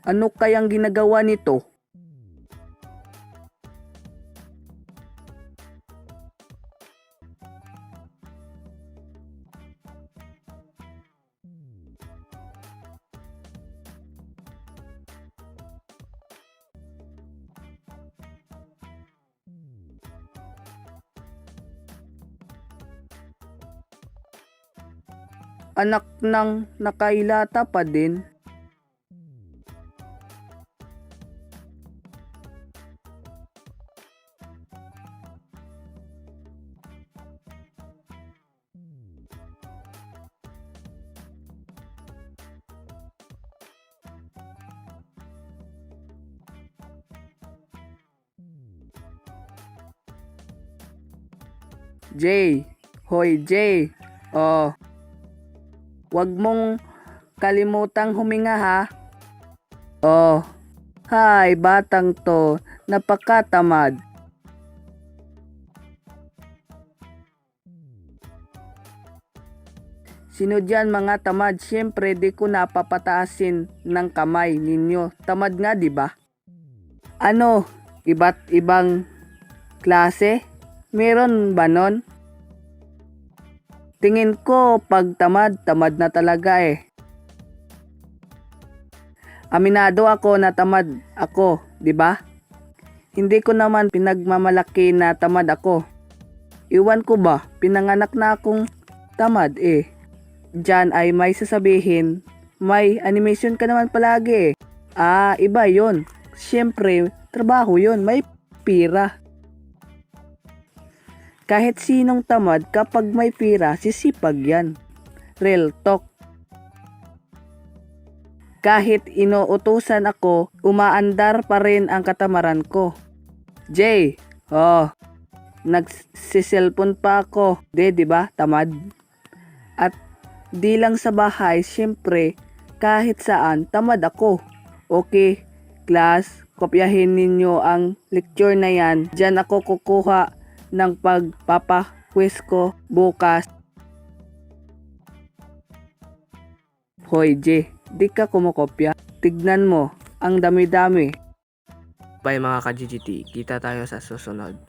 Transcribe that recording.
Ano kayang ginagawa nito? Anak ng nakailata pa din. Jay, hoy Jay. Oh, wag mong kalimutang huminga ha. Oh, hay batang to, napakatamad. Sino dyan mga tamad? Siyempre di ko napapataasin ng kamay ninyo. Tamad nga di ba? Ano? Iba't ibang klase? Meron ba nun? Tingin ko pag tamad, tamad na talaga eh. Aminado ako na tamad ako, di ba? Hindi ko naman pinagmamalaki na tamad ako. Iwan ko ba, pinanganak na akong tamad eh. Diyan ay may sasabihin, may animation ka naman palagi eh. Ah, iba yon. Siyempre, trabaho yon, may pira. Kahit sinong tamad kapag may pira, sisipag yan. Real talk. Kahit inuutusan ako, umaandar pa rin ang katamaran ko. Jay, nagsiselfon pa ako. Di ba? Tamad. At di lang sa bahay, siyempre, kahit saan, tamad ako. Okay, class, kopyahin ninyo ang lecture na yan. Diyan ako kukuha ng pagpapaquiz ko bukas. Hoy J, di ka kumukopya. Tignan mo, ang dami-dami. Bye mga ka-GGT, kita tayo sa susunod.